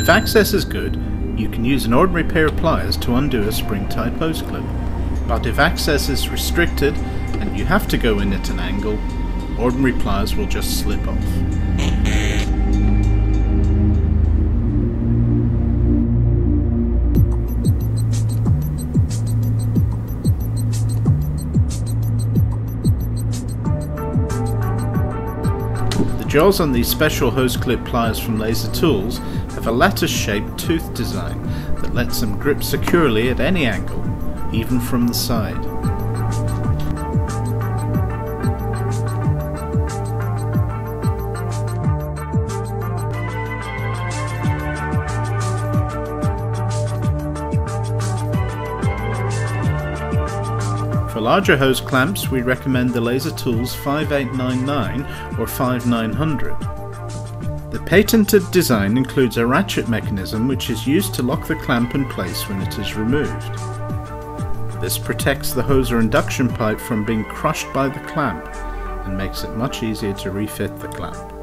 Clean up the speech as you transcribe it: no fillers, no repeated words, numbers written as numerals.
If access is good, you can use an ordinary pair of pliers to undo a spring-type hose clip. But if access is restricted and you have to go in at an angle, ordinary pliers will just slip off. The jaws on these special hose clip pliers from Laser Tools have a lattice-shaped tooth design that lets them grip securely at any angle, even from the side. For larger hose clamps, we recommend the Laser Tools 5899 or 5900. The patented design includes a ratchet mechanism which is used to lock the clamp in place when it is removed. This protects the hose or induction pipe from being crushed by the clamp and makes it much easier to refit the clamp.